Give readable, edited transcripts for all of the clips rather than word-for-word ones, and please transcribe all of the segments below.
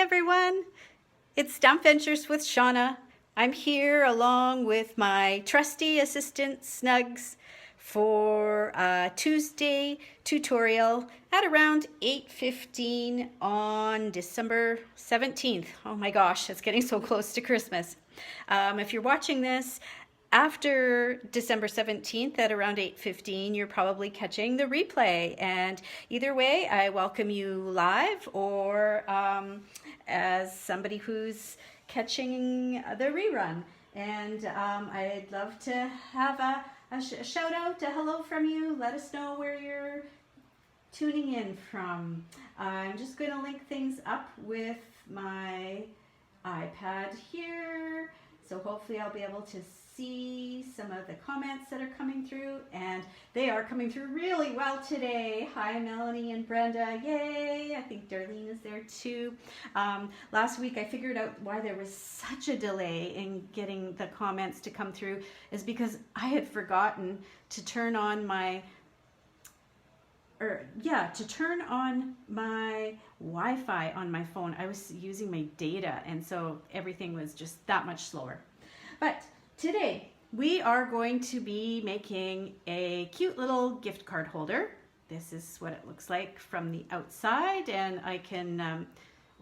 everyone. It's Stamp Ventures with Shauna. I'm here along with my trusty assistant Snugs for a Tuesday tutorial at around 8:15 on December 17th. Oh my gosh, it's getting so close to Christmas. If you're watching this after December 17th at around 8:15, you're probably catching the replay. And either way, I welcome you live or as somebody who's catching the rerun. And I'd love to have a shout out, a hello from you. Let us know where you're tuning in from. I'm just going to link things up with my iPad here. So hopefully I'll be able to see some of the comments that are coming through, and they are coming through really well today. Hi Melanie and Brenda, yay! I think Darlene is there too. Last week I figured out why there was such a delay in getting the comments to come through is because I had forgotten to turn on my Wi-Fi on my phone. I was using my data, and so everything was just that much slower. But today we are going to be making a cute little gift card holder. This is what it looks like from the outside, and I can,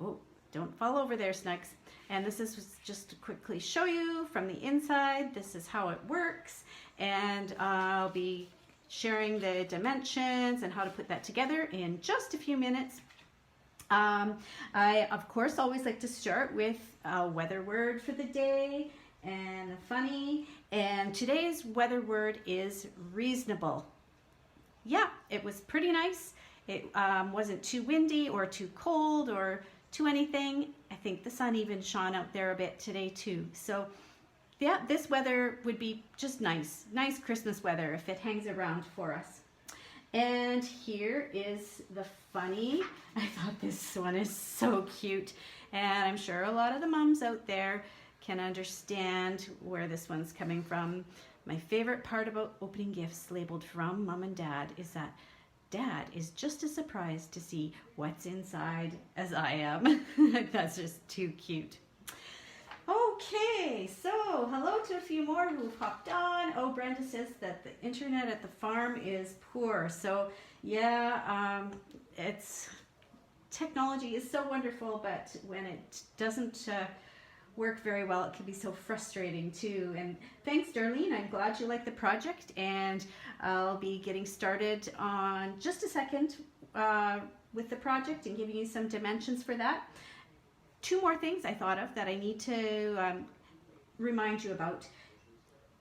oh, don't fall over there, Snugs. And this is just to quickly show you from the inside. This is how it works, and I'll be sharing the dimensions and how to put that together in just a few minutes. I, of course, always like to start with a weather word for the day and a funny. And today's weather word is reasonable. Yeah, it was pretty nice. It wasn't too windy or too cold or too anything. I think the sun even shone out there a bit today too. So yeah, this weather would be just nice Christmas weather if it hangs around for us. And here is the funny. I thought this one is so cute, and I'm sure a lot of the moms out there can understand where this one's coming from. My favorite part about opening gifts labeled from Mom and Dad is that Dad is just as surprised to see what's inside as I am. That's just too cute. Okay, so hello to a few more who've hopped on. Oh, Brenda says that the internet at the farm is poor. So yeah, technology is so wonderful, but when it doesn't work very well, it can be so frustrating too. And thanks, Darlene. I'm glad you like the project, and I'll be getting started on just a second with the project and giving you some dimensions for that. Two more things I thought of that I need to remind you about.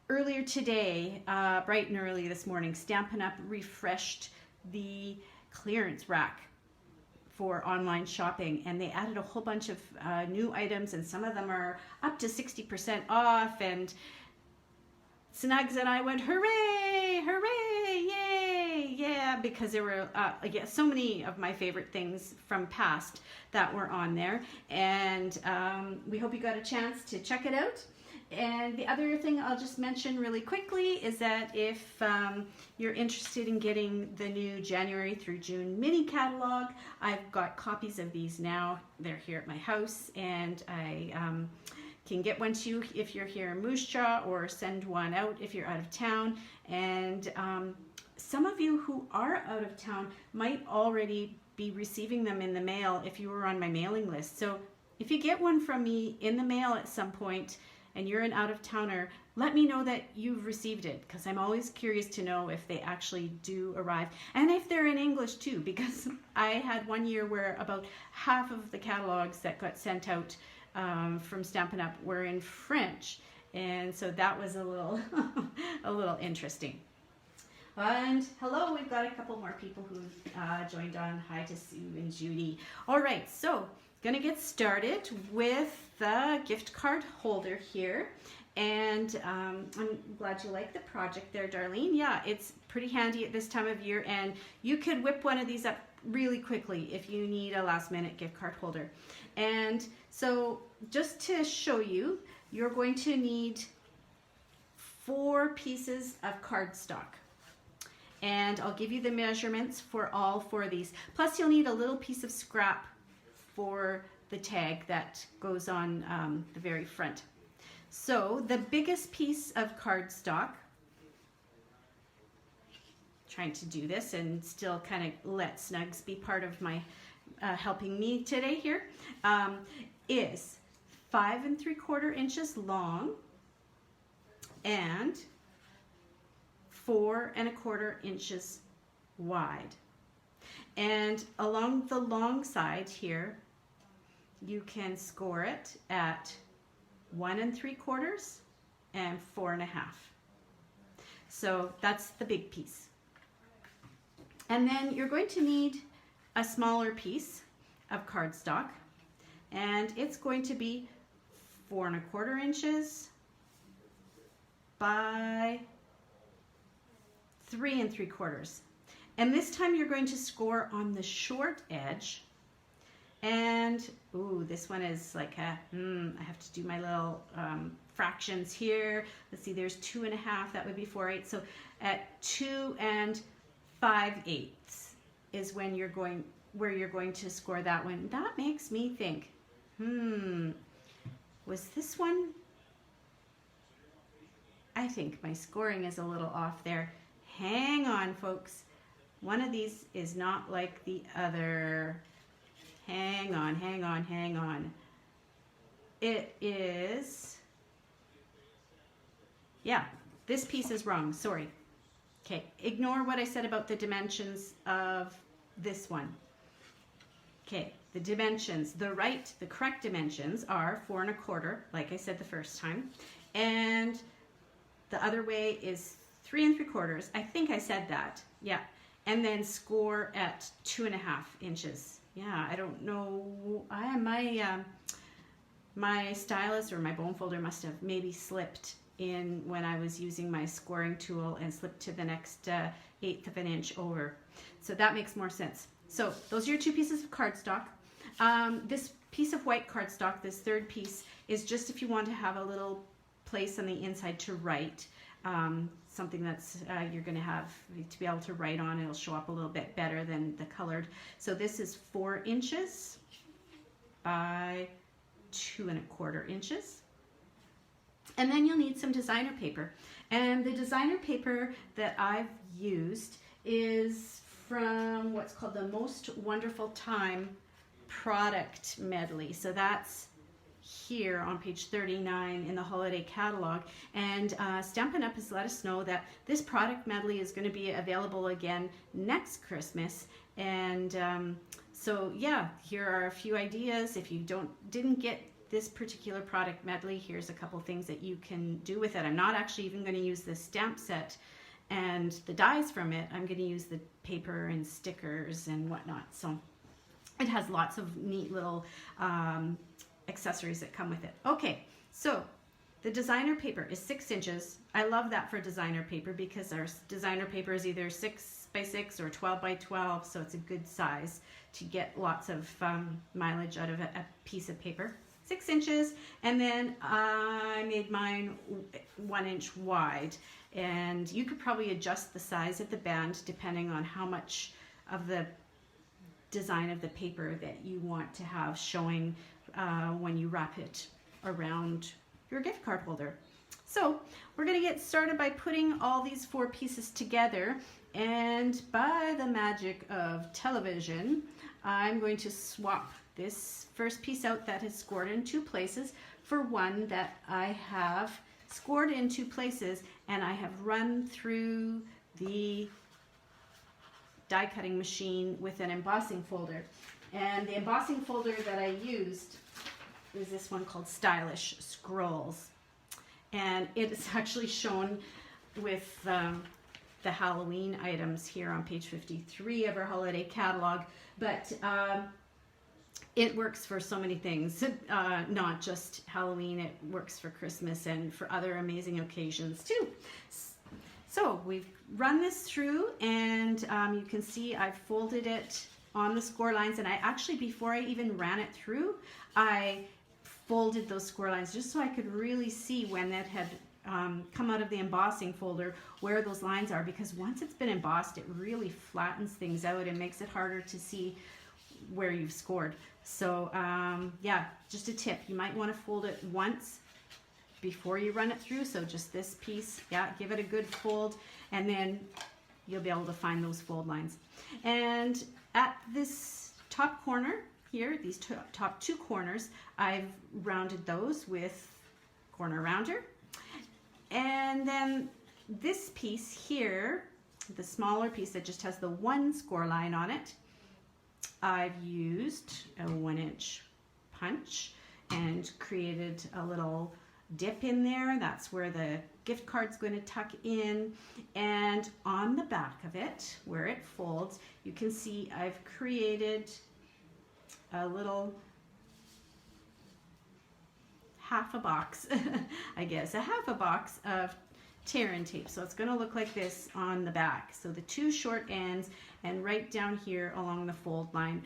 Earlier today, bright and early this morning, Stampin' Up! Refreshed the clearance rack for online shopping, and they added a whole bunch of new items, and some of them are up to 60% off, and Snugs and I went, hooray, hooray, yay, yeah, because there were so many of my favorite things from past that were on there, and we hope you got a chance to check it out. And the other thing I'll just mention really quickly is that if you're interested in getting the new January through June mini catalog, I've got copies of these now. They're here at my house, and I can get one to you if you're here in Moose Jaw, or send one out if you're out of town. And some of you who are out of town might already be receiving them in the mail if you were on my mailing list. So if you get one from me in the mail at some point and you're an out-of-towner, let me know that you've received it, because I'm always curious to know if they actually do arrive, and if they're in English too, because I had one year where about half of the catalogs that got sent out from Stampin' Up! Were in French, and so that was a little a little interesting. And hello, we've got a couple more people who joined on. Hi to Sue and Judy. All right, so gonna get started with the gift card holder here, and I'm glad you like the project there, Darlene. Yeah, it's pretty handy at this time of year, and you could whip one of these up really quickly if you need a last minute gift card holder. And so just to show you, you're going to need 4 pieces of cardstock. And I'll give you the measurements for all 4 of these. Plus you'll need a little piece of scrap for the tag that goes on the very front. So the biggest piece of cardstock, trying to do this and still kind of let Snugs be part of my helping me today here, is 5 3/4 inches long and 4 1/4 inches wide. And along the long side here, you can score it at 1 3/4 and 4 1/2. So that's the big piece. And then you're going to need a smaller piece of cardstock, and it's going to be 4 1/4 inches by 3 3/4. And this time you're going to score on the short edge. And ooh, this one is like a, I have to do my little fractions here. Let's see, there's 2 1/2, that would be 4/8. So at 2 5/8 is when where you're going to score that one. That makes me think, was this one? I think my scoring is a little off there. Hang on, folks. One of these is not like the other. Hang on, hang on, hang on. It is, yeah, this piece is wrong, sorry. Okay, ignore what I said about the dimensions of this one. Okay, the dimensions, the correct dimensions are 4 1/4, like I said the first time, and the other way is 3 3/4. I think I said that, yeah, and then score at 2 1/2 inches. Yeah, I don't know. My stylus or my bone folder must have maybe slipped in when I was using my scoring tool and slipped to the next 1/8 of an inch over. So that makes more sense. So those are your two pieces of cardstock. This piece of white cardstock, this third piece, is just if you want to have a little place on the inside to write. Something that's you're going to have to be able to write on. It'll show up a little bit better than the colored. So this is 4 inches by 2 1/4 inches. And then you'll need some designer paper. And the designer paper that I've used is from what's called the Most Wonderful Time product medley. So that's here on page 39 in the holiday catalog, and Stampin' Up! Has let us know that this product medley is going to be available again next Christmas. And so yeah, here are a few ideas. If you didn't get this particular product medley, here's a couple things that you can do with it. I'm not actually even going to use the stamp set and the dies from it. I'm going to use the paper and stickers and whatnot. So it has lots of neat little accessories that come with it. Okay, so the designer paper is 6 inches. I love that for designer paper because our designer paper is either 6 by 6 or 12 by 12, so it's a good size to get lots of mileage out of a piece of paper. 6 inches, and then I made mine 1 inch wide, and you could probably adjust the size of the band depending on how much of the design of the paper that you want to have showing when you wrap it around your gift card holder. So we're going to get started by putting all these 4 pieces together, and by the magic of television, I'm going to swap this first piece out that is scored in 2 places for one that I have scored in 2 places, and I have run through the die cutting machine with an embossing folder. And the embossing folder that I used is this one called Stylish Scrolls, and it is actually shown with the Halloween items here on page 53 of our holiday catalog, but it works for so many things, not just Halloween. It works for Christmas and for other amazing occasions too. So we've run this through, and you can see I've folded it on the score lines, and I actually, before I even ran it through, I folded those score lines just so I could really see when that had come out of the embossing folder where those lines are, because once it's been embossed, it really flattens things out and makes it harder to see where you've scored. So yeah, just a tip, you might want to fold it once before you run it through. So just this piece, yeah, give it a good fold, and then you'll be able to find those fold lines. And at this top corner here, these top two corners, I've rounded those with corner rounder. And then this piece here, the smaller piece that just has the one score line on it, I've used a 1-inch punch and created a little dip in there. That's where the gift card's going to tuck in. And on the back of it, where it folds, you can see I've created a little half a box, I guess, a half a box of tear and tape. So it's going to look like this on the back. So the two short ends and right down here along the fold line.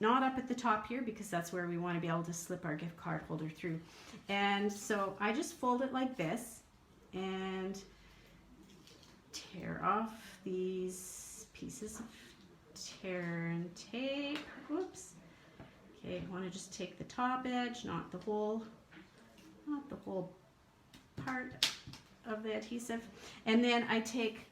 Not up at the top here because that's where we want to be able to slip our gift card holder through. And so I just fold it like this and tear off these pieces of tear and tape. Whoops. Okay, I want to just take the top edge, not the whole part of the adhesive. And then I take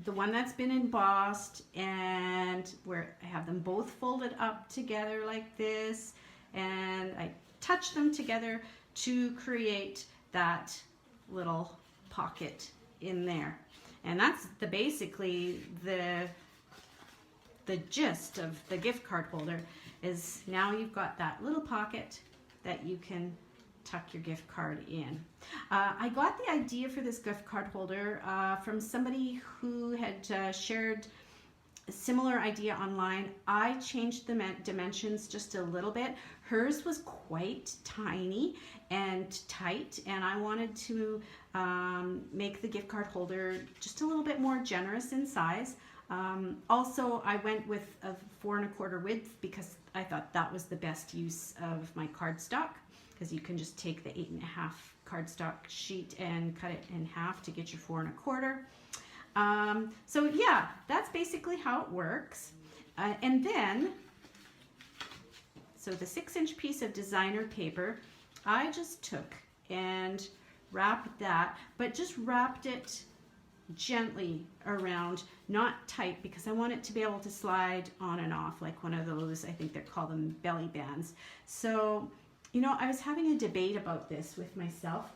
the one that's been embossed, and where I have them both folded up together like this, and I touch them together to create that little pocket in there. And that's basically the gist of the gift card holder, is now you've got that little pocket that you can tuck your gift card in. I got the idea for this gift card holder from somebody who had shared a similar idea online. I changed the dimensions just a little bit. Hers was quite tiny and tight, and I wanted to make the gift card holder just a little bit more generous in size. Also, I went with a 4 1/4 width because I thought that was the best use of my cardstock, because you can just take the 8 1/2 cardstock sheet and cut it in half to get your 4 1/4. So yeah, that's basically how it works. And then, so the 6-inch piece of designer paper, I just took and wrapped that, but just wrapped it gently around, not tight, because I want it to be able to slide on and off like one of those, I think they call them belly bands. So, you know, I was having a debate about this with myself.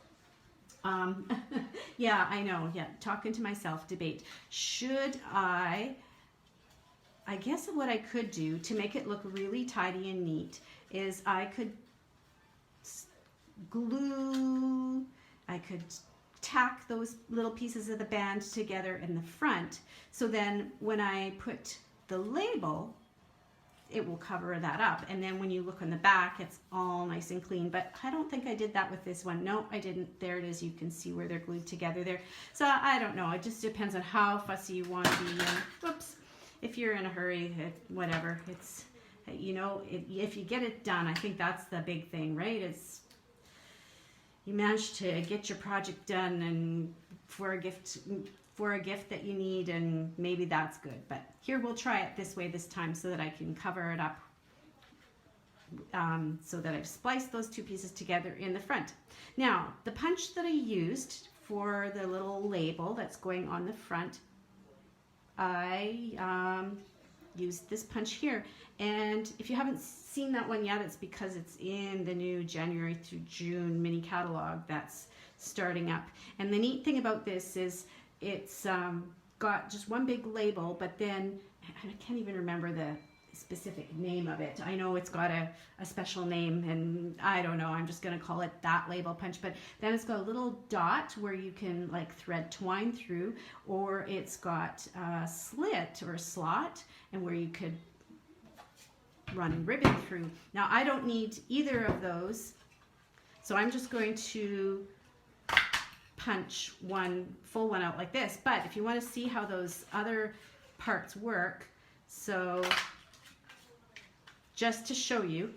Yeah, I know, yeah, talking to myself, debate. Should I guess what I could do to make it look really tidy and neat is I could glue, I could tack those little pieces of the band together in the front, so then when I put the label, it will cover that up, and then when you look on the back, it's all nice and clean. But I don't think I did that with this one. No, I didn't. There it is. You can see where they're glued together there. So I don't know. It just depends on how fussy you want to be. Whoops. If you're in a hurry, whatever. It's, you know, if you get it done, I think that's the big thing, right? It's, you manage to get your project done and for a gift that you need, and maybe that's good. But here, we'll try it this way this time so that I can cover it up, so that I've spliced those two pieces together in the front. Now, the punch that I used for the little label that's going on the front, I used this punch here. And if you haven't seen that one yet, it's because it's in the new January through June mini catalog that's starting up. And the neat thing about this is it's got just one big label, but then I can't even remember the specific name of it. I know it's got a special name, and I don't know, I'm just going to call it that label punch. But then it's got a little dot where you can like thread twine through, or it's got a slit or a slot and where you could run ribbon through. Now I don't need either of those, so I'm just going to punch one full one out like this. But if you want to see how those other parts work, so just to show you,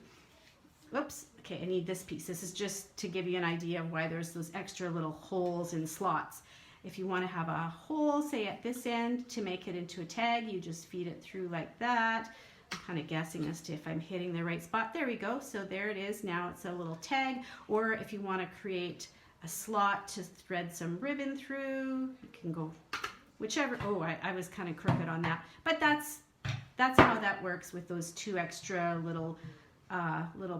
whoops, okay, I need this piece. This is just to give you an idea of why there's those extra little holes and slots. If you want to have a hole, say at this end, to make it into a tag, you just feed it through like that. I'm kind of guessing as to if I'm hitting the right spot. There we go. So there it is. Now it's a little tag. Or if you want to create a slot to thread some ribbon through, you can go whichever. Oh, I was kind of crooked on that. But that's how that works with those 2 extra little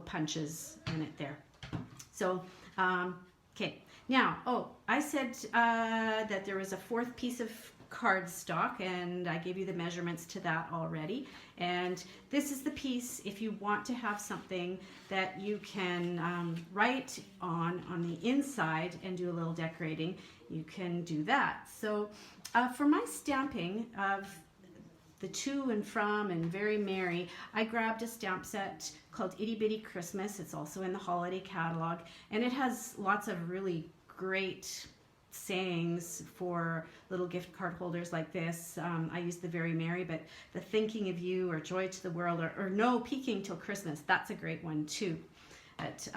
punches in it there. So, okay. Now, I said that there was a 4th piece of cardstock, and I gave you the measurements to that already. And this is the piece, if you want to have something that you can write on the inside and do a little decorating, you can do that. So for my stamping of the To and From and Very Merry, I grabbed a stamp set called Itty Bitty Christmas. It's also in the holiday catalog, and it has lots of really great sayings for little gift card holders like this. I use the Very Merry, but the Thinking of You or Joy to the World or No Peeking Till Christmas, that's a great one too. But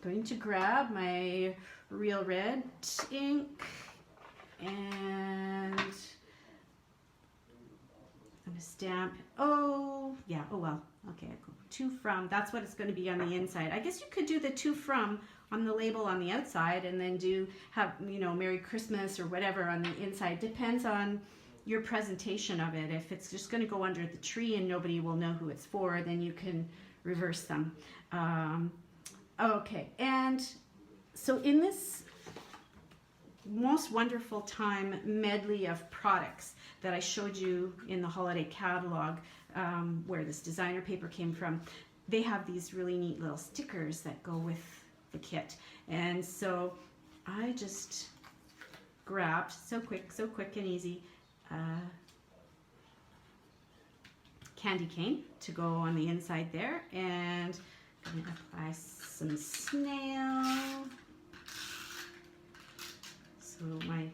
going to grab my Real Red ink, and I'm going to stamp, oh well, okay, To From, that's what it's going to be on the inside. I guess you could do the To From on the label on the outside and then have Merry Christmas or whatever on the inside. Depends on your presentation of it. If it's just going to go under the tree and nobody will know who it's for, then you can reverse them. Okay, and so in this most wonderful time medley of products that I showed you in the holiday catalog, where this designer paper came from, they have these really neat little stickers that go with the kit. And so I just grabbed, so quick and easy, candy cane to go on the inside there, and I'm going to apply some snail. So my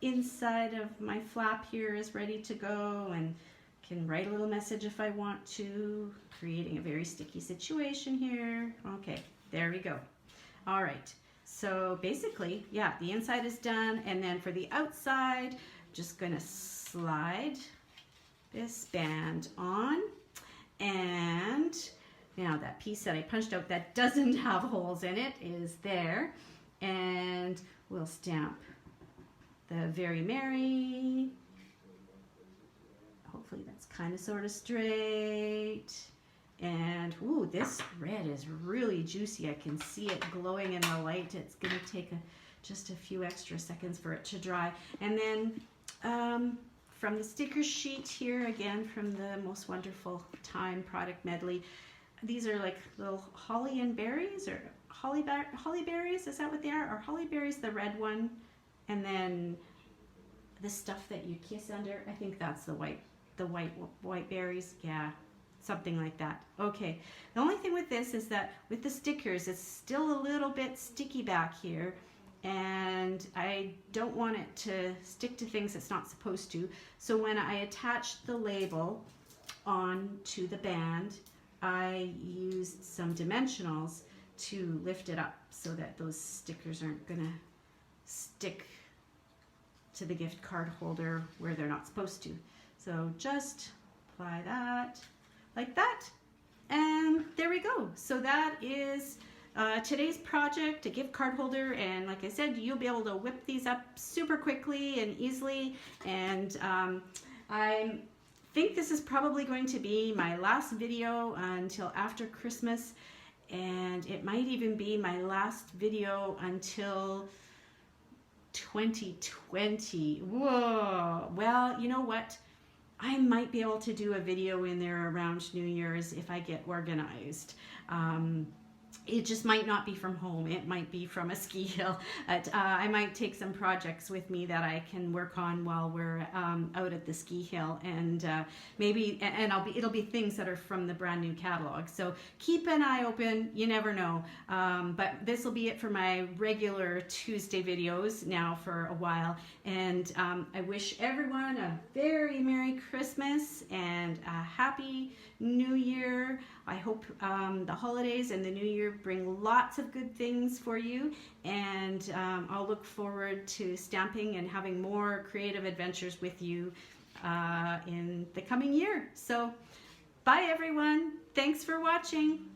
inside of my flap here is ready to go, and can write a little message if I want to, creating a very sticky situation here. Okay, there we go. All right, so basically, yeah, the inside is done, and then for the outside, just gonna slide this band on, and now that piece that I punched out that doesn't have holes in it is there, and we'll stamp the Very Merry. Hopefully that's kind of sort of straight. And ooh, this red is really juicy. I can see it glowing in the light. It's going to take just a few extra seconds for it to dry. And then from the sticker sheet here, again from the Most Wonderful Time product medley, these are like little holly and berries, or holly berries, is that what they are? Or holly berries, the red one, and then the stuff that you kiss under, I think that's the white berries, yeah, something like that. Okay, the only thing with this is that with the stickers, it's still a little bit sticky back here, and I don't want it to stick to things it's not supposed to. So when I attached the label onto the band, I used some dimensionals to lift it up so that those stickers aren't gonna stick to the gift card holder where they're not supposed to. So just apply that like that, and there we go. So that is today's project, a gift card holder, and like I said, you'll be able to whip these up super quickly and easily. And I think this is probably going to be my last video until after Christmas, and it might even be my last video until 2020. Whoa. Well, you know what? I might be able to do a video in there around New Year's if I get organized. It just might not be from home. It might be from a ski hill. I might take some projects with me that I can work on while we're out at the ski hill, and maybe, and it'll be things that are from the brand new catalog. So keep an eye open. You never know. But this will be it for my regular Tuesday videos now for a while. And I wish everyone a very Merry Christmas and a happy happy New Year. I hope the holidays and the New Year bring lots of good things for you, and I'll look forward to stamping and having more creative adventures with you in the coming year. So bye everyone. Thanks for watching.